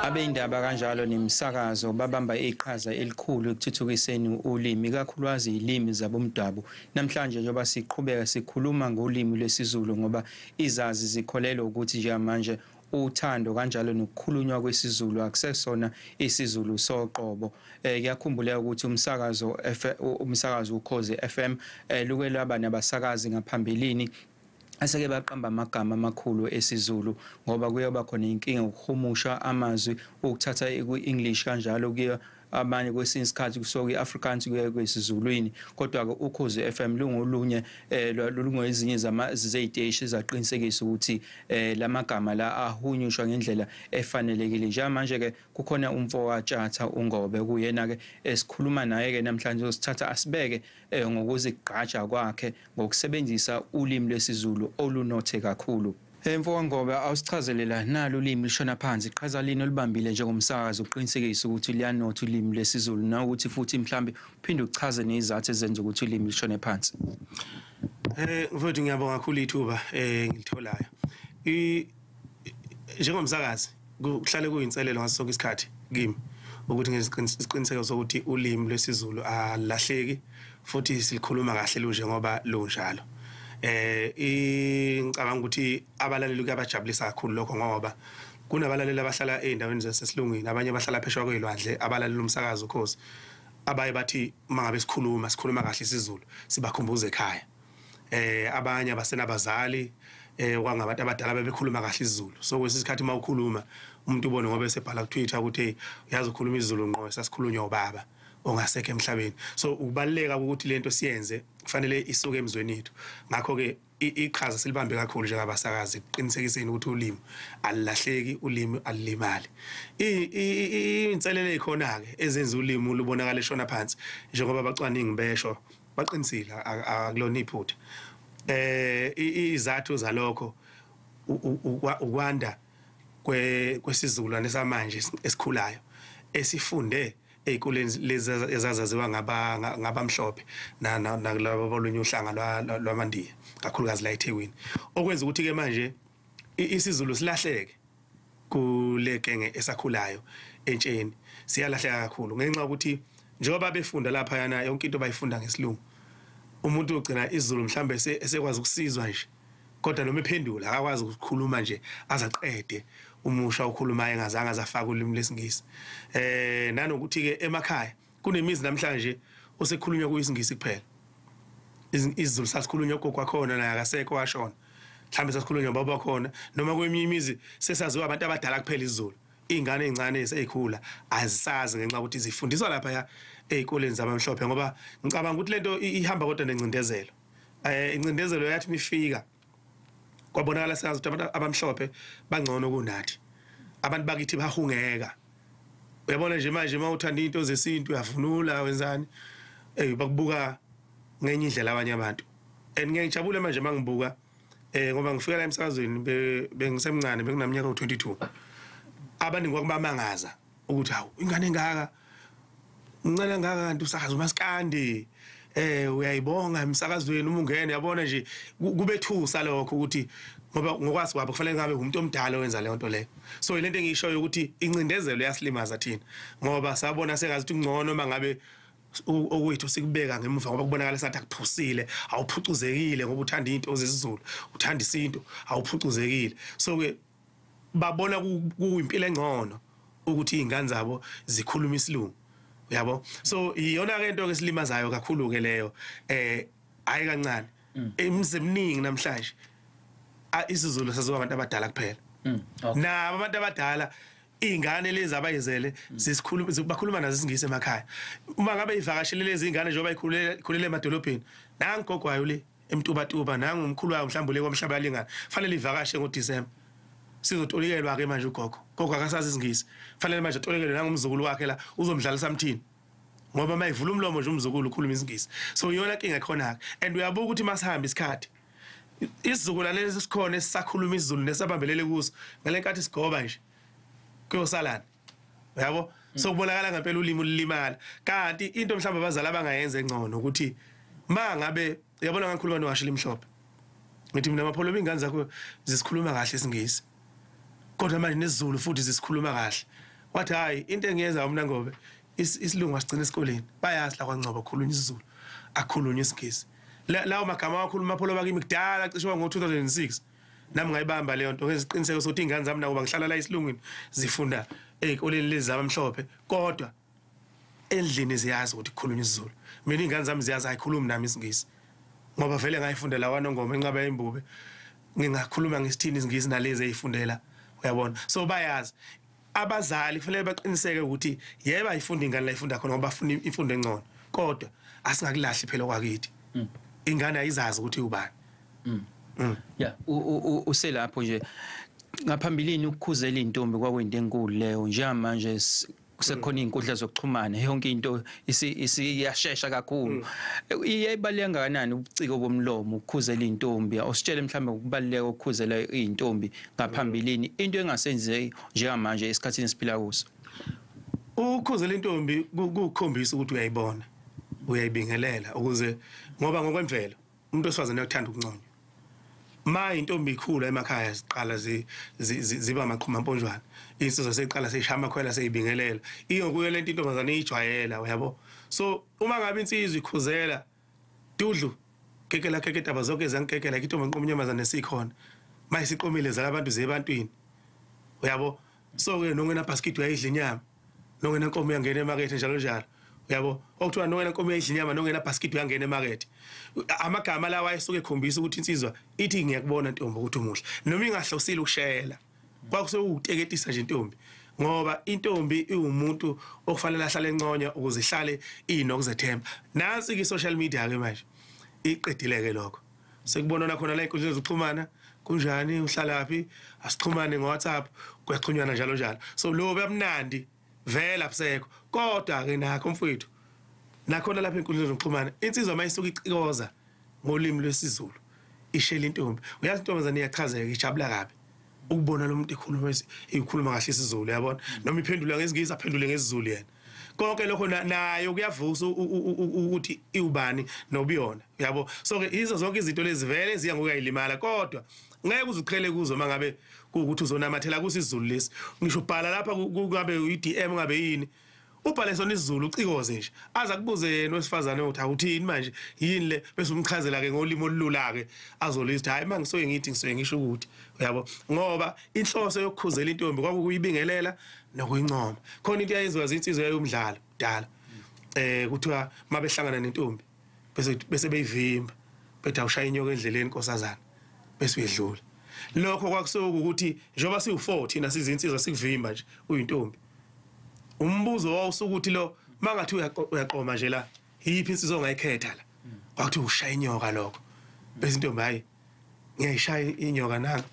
Abeyindaba kanjalo nemsakazo babamba iqhaza elikhulu ekuthuthukiseni ulimi kakhulukazi ilimi zabomdabu. Namhlanje njengoba siqhubeka sikhuluma ngolimi lwesiZulu ngoba izazi zikholelwa ukuthi nje manje uthando kanjalo nokukhulunywa kwesiZulu akusesona isiZulu soqobo. Ngiyakhumbula ukuthi umsakazo ukhoze FM luke laba nabasakazi ngaphambilini aseke baqamba amagama amakhulu esiZulu ngoba kuyoba khona inkinga ukuhumusha amazwi ukuthatha ku-English kanjalo kuya abanye kwesinye isikhathi kusoka iAfrikaans kuya kwesiZulwini kodwa ke ukhoze FM lungolunye lungezinye zeziteshi zaqinisekisa ukuthi lamagama la ahunyushwa ngendlela efanelekile njengamanje ke kukhona umfowathatha uNgobe kuyena ke esikhuluma naye ke namhlanje usithatha asibeke ngokuzigqaja kwakhe ngokusebenzisa ulimi lwesiZulu olunothe kakhulu. Mfowethu Ngobe awusichazelela nalo ulimi lishona phansi iqhaza lini olubambile njengomsakazi uqinisekisa ukuthi liyanotha ulimi lwesiZulu na ukuthi futhi mhlambe uphinde uchaze nezizathu ezenza ukuthi ulimi lishone phansi. Mfowethu ngiyabonga kakhulu ithuba ngilitholayo. Njengomsakazi kuhlale kuyinselelo ngaso sonke isikhathi kimi ukuthi ngesiqiniseko sokuthi ulimi lwesiZulu alahleki futhi silikhuluma kahle lunje ngoba lunjalo. Ngicabanga ukuthi abalaleli kuyabajabulisa kakhulu lokho ngoba kunabalaleli abahlala eindaweni zasesilungwini abanye bahlala phesheya kwezilwandle abalalela umsakazo ukhozi abaye bathi mangabe sikhuluma kahle isiZulu sibakhumbuza ekhaya. Abanye abasenabazali kwangabantu abadala bebekhuluma kahle isiZulu so kwesisikhathi mawukhuluma umuntu ubone ngoba esebhala ku Twitter ukuthi uyazi ukukhuluma isiZulu ngqo sasikhulunywa ubaba ongasekho emhlabeni so ukubaleka ukuthi lento siyenze kufanele isuke emzweni ethu ngakho ke iqhaza silibambe kakhulu njengabasakazi uqinisekiseni ukuthi ulimi alilahleki ulimi alilimali. Inselele ekhona ke ezenza ulimi lubonakala eshona phansi njengoba abacwaningi besho baqinisile akulona iphutha. Izathu zalokho ukwanda kwesizukulwane samanje esikhulayo esifunde ezikoleni lezi ezazaziwa ngabamhlophe nalabo bolunye uhlanga lwamandiya kakhulukazi la eThekwini okwenza ukuthi ke manje isiZulu silahleke kule genge esakhulayo entsheni siyalahleka kakhulu ngenxa ukuthi njengoba befunda lapha yana yonke into bayifunda ngesilungu umuntu ugcina isiZulu mhlambe esekwazi ukusizwa nje kodwa noma ephendula akakwazi ukukhuluma nje azaqede umusha ukhuluma engazange azafaka ulimi lesingisi. Nanokuthi ke emakhaya kunemizi namhlanje osekhulunywa kuyisingisi kuphela. IsiZulu sasikhulunywa gogo kwakhona naye akasekho washona. mhlambe sasikhulunywa baba khona noma kweminye imizi sesaziwa abantu abadala kuphela isiZulu ingane ezincane ezikhula azisazi ngenxa ukuthi zifundiswa lapha ezikoleni zabamhlophe ngoba ngicabanga ukuthi lento ihamba kodwa nencindezelo incindezelo yathi mifika kwabonakala sengazi ukuthi abantu abamhlophe bangcono kunathi abantu bakithi bahungeka uyabona nje manje uma uthanda into zesintu uyavunula wenzani bakubuka ngenye indlela abanye abantu and ngiyajabula manje mangibuka ngoba ngifika la emsakazweni bengisemncane benginaminyaka u22 abantu ngokubamamangaza ukuthi hawu ingane engaka uncane ngaka kanti usakaza umaskandi uyayibonga emsakazweni uma ungene yabona nje kubethusa lokho ukuthi ngoba ngokwazi kwabo kufanele ngabe umuntu omdala owenza le nto leyo so ilento engiyishoyo ukuthi incindezelo yasilimaza thina ngoba sabona sengazi ukuthi ngcono mangabe okwethu sikubeka ngemuva ngoba kubonakala sathi akuphusile awuphucuzekile ngoba uthanda into zesiZulu uthanda isinto awuphucuzekile so ke babona kuyimpilo engcono ukuthi izingane zabo zikhuluma isilungu yabo so iyona ke into ke silimazayo kakhulu ke leyo hayi kancane emzemningi namhlanje isiZulu saziwa abantu abadala kuphela nabo abantu abadala ingane lezi abayizele bakhuluma nazo isingisi emakhaya uma ngabe ivakashele lezi ingane njengoba ikhulele emadolobheni nangu gogwayo le emtubatuba nangu umkhulu wayo mhlawumbe le kwamhlaba yalingana fanele ivakashe ngoDisemba sizotolikelwa ke manje ugogo akasazi isingisi fanele manje atolekelwe nangumzukulu wakhe la uzomdlalisa mthini ngoba mayivula umlomo nje umzukulu ukhuluma isingisi so iyona inkinga ekhona ke and uyabuka ukuthi masihamba isikhathi isizukulwane lesi sikhona esisakhuluma isiZulu nesabambelele kuso ngalenkathi sigoba nje kuyosalana yabo so kubonakala ngempela ulimi ulilimala kanti into mhlawumbe abazali abangayenza engcono ukuthi mangabe uyabona ngakhuluma noWashile Mhlophe ngithi mina mapholo ingane zakho zisikhuluma kahle isingisi kodwa manje nesiZulu futhi zisikhuluma kahle wathi hayi into engiyenza mina ngobe isilungu asigcina esikoleni bayazi la kwaNgcobo khulunywa isiZulu akhulunywa isingisi lawo magama wakhuluma mapholo bakimi kudala cishe ngo2006 nami ngayibamba leyo nto ngeziqiniseko sokuthi ingane zami nakuba ngihlala la esilungwini zifunda ezikoleni lezi zabamhlophe kodwa endlini ziyazi ukuthi kukhulunywa isiZulu mina ingane zami ziyazi ayikhulumi nami isingisi ngoba vele ngayifundela kwaNongoma enqaba yembube ngingakhuluma ngesithini isingisi nalezi ezifundela uyabona so bayazi abazali kufanele baqiniseke ukuthi yebo ayifunda ingane la ifunda khona ngoba bafuna imfundo engcono kodwa asingakulahli phela kwakithi ingane ayizazi ukuthi ubani yeah uselapho nje ngaphambilini ukukhuzela intombi kwakuyinto enkulu leyo njengamanje kusekhona izinkundla zokuxhumana yonke into isiyashesha kakhulu iyayibaleka kanani ubuciko bomlomo ukukhuzela intombi ositshele mhlambe ukubaleka ukukhuzela intombi ngaphambilini into engasenzeki njengamanje esikhathini siphila kuso ukukhuzela intombi kukhombisa ukuthi uyayibona uyayibingelela ukuze ngoba ngokwemvelo umuntu osifazane uyathanda ukunconywa ma intombi ikhula emakhaya siqala ziba amaqhuma mponjwana insizwa seyiqala seyishaya amakhwela seyibingelela iyo kuyo lento intombazane ijwayela uyabo so uma ngabe insizwa ikhuzela dudlu kekela keketaba zonke zangikekela intombi enqomnyamazane sikhona mayisiqomile zalabantu zebantwini uyabo so ke nongena basket uyayidla inyama nongena inkomo yangena emarket njalo njalo uyabo okuthiwa nongena inkomo uyayidla inyama nongena basket uyangena emarket amagama lawa ayisuke ekhombisa ukuthi insizwa ithi ngiyakubona ntombi ukuthi umuhle noma ingahlosile ukushayela kwakusewuteketisa nje intombi ngoba intombi iwumuntu okufanele ahlale enconya ukuze ihlale inokuzethemba nansi ke social media ke manje iqedileke lokho sekubonana khona la inkundla zokuxhumana kunjani uhlalaphi asixhumane ngoWhatsApp kuyaxhunyana njalo njalo so lo bemnandi vela absekho kodwa ke nakho mfowethu nakhona lapha inkundla zokuxhumana insizwa mayisuka icikoza ngolimi lwesiZulu ishela intombi uyazi intombazane iyachazeka ijabula kabi ukubona lo muntu ikhuluma kahle isiZulu yabona noma iphendula ngesingisi aphendule ngesiZulu yena konke lokho nayo kuyavusa ukuthi iubani nobiyona yabo so ke izo zonke izinto lezi vele ziya ngokuyilimala kodwa ngeke uzuqhele kuzo mangabe ukuthi uzonamathela kusizulu lesi ngisho ubhala lapha kungabe uDM ngabe yini ubhale sona isiZulu ucikoze nje aza kubuze yena wesifazane ukuthi awuthini manje yini le bese umchazela ke ngolimo olulula ke azolisa hayi mangisoke ngithi ngisoke ngisho ukuthi uyabo ngoba inhloso yokukhuzela intombi kwakuyibingelela nokuyincoma khona into yayenziwa izinsizwa yomdlalo dala kuthiwa mabehlangana nentombi bese beyivimba bethi awushaya inyoka endleleni nkosazana bese uyedlula lokho kwakusuka ukuthi njengoba siwu4 thina sizinsizwa sikuvimba nje uyintombi umbuzo wawusuka ukuthi lo mangathi uyaqoma nje la yiphi insizwa ongayikhetha la kwakuthi ushaya inyoka lokho bese intombi hayi ngiyayishaya inyoka nanga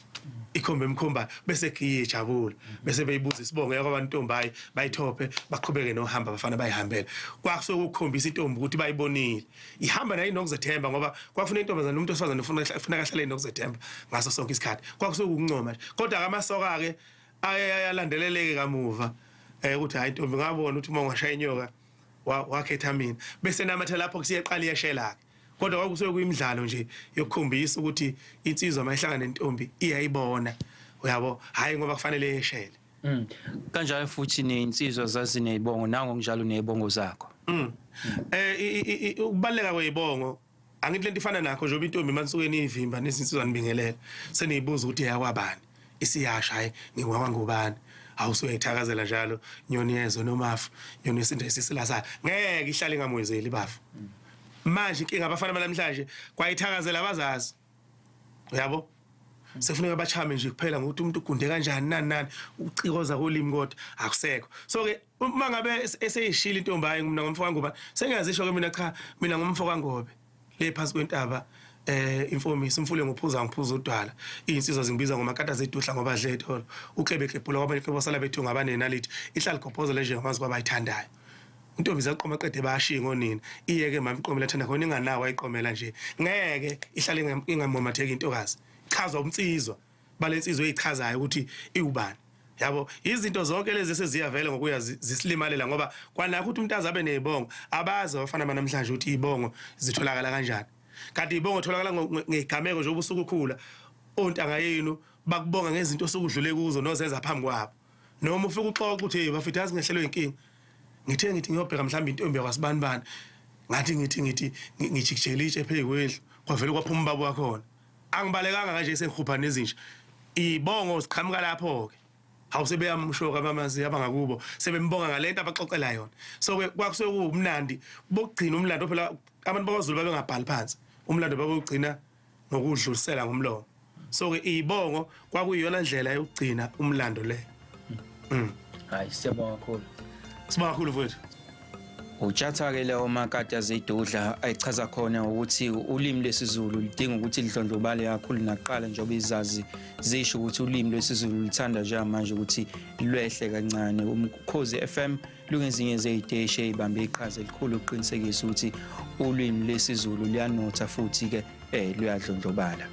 ikhombe emkhomba bese kiyejabula bese beyibuza isibongo yakwabantombi hayi bayithophe baqhubeke nohamba bafana bayihambela kwakusuke ukukhombisa intombi ukuthi bayibonile ihamba nayo inokuzethemba ngoba kwafuna intombazana umuntu osifazana ufuna kahlale inokuzethemba ngaso sonke isikhathi kwakusuke ukuncoma nje kodwa amasoka ke ayalandeleleke kamuva ukuthi hayi intombi ngabona ukuthi uma ungashaya inyoka wakhetha mina bese namathe lapho kusiyeqala iyeshela kodwa kwakusuke kuyimidlalo nje yokukhombisa ukuthi insizwa mayihlangana nentombi iyayibona uyabo hayi ngoba kufanele yeshele kanjalo futhi neinsizwa zazi nezibongo nango njalo nezibongo zakho ukubaleka kwezibongo angithi lento ifana nakho nje intombi manisuke nivimba nesinsizwa nibingelela seniyibuza ukuthi yakwabani isiyasha hayi ngiwangubani awusuke ithakazela njalo nyoni yezo nomafu nyoni yesinto esisilasa ngeke ihlale ngamwezeli bafu manje inkinga abafana namhlanje kwayithakazela abazazi uyabo sefuneka bachame nje kuphela ngokuthi umuntu ugunde kanjani nani ucikoza kolimi kodwa akusekho so ke uma ngabe eseyishila intombi hayi mina ngomfo kangoba sengiyazisho ke mina cha mina ngomfo kangobe le phansi kwentaba information umfule ngiphuza udwala insizwa zingibiza ngomakata zeduhla ngoba dle etholo uklebeklephula kwabanye bosala bethu ngabanenalithi ihlala gophoza nje ngamazi kwabayithandayo intombi zaqoma qede bayashinga onina iyeke mamqomela thanda khona inganawo ayiqomela nje ngeke ihlale ingamomatheki intokazi chazwa umtsizwa balensizwe eyichazayo ukuthi iubani yabo izinto zonke lezi seziyavela ngokuya zisilimalela ngoba kwanakho ukuthi umuntu azabe nezibongo abazi abafana namhlanje ukuthi izibongo zitholakala kanjani kanti izibongo tholakala ngegameko nje obusuku ukhula ontanga yenu bakubonga ngezinto osukudlule kuzo nozenza phambi kwabo noma ufika uxoxa ukuthi hey bafethu yazi ngehlelo inkinga ngithi ngiyobheka mhlawumbe intombi yakwasibanibani ngathi ngijikjelitshe phekwendlu kwavela kwaphuma ubaba wakhona angibalekanga kanje sengihupha nezinja izibongo siqhamuka lapho ke awusebeyamshoka mamazi abangakubo sebembonga ngalento abaxoxela yona so kwakusuke kumnandi bokugcina umlando phela abantu bakwaZulu babengabhali phansi umlando babugcina ngokudlulisela ngomlomo so ke izibongo kwakuyiyona ndlela yokugcina umlando le hayi siyabonga kakhulu sibonga kakhulu mfowethu utshatha-ke leyo makata zedudla ayichaza khona ukuthi ulimi lwesiZulu lidinga ukuthi lidlondlobale kakhulu nakuqala njengoba izazi zisho ukuthi ulimi lwesiZulu lithanda njengamanje ukuthi lwehle kancane Ukhozi FM lungezinye zey'teshi ey'bambe iqhaza elikhulu ukuqinisekisa ukuthi ulimi lwesiZulu liyanotha futhi-ke luyadlondlobala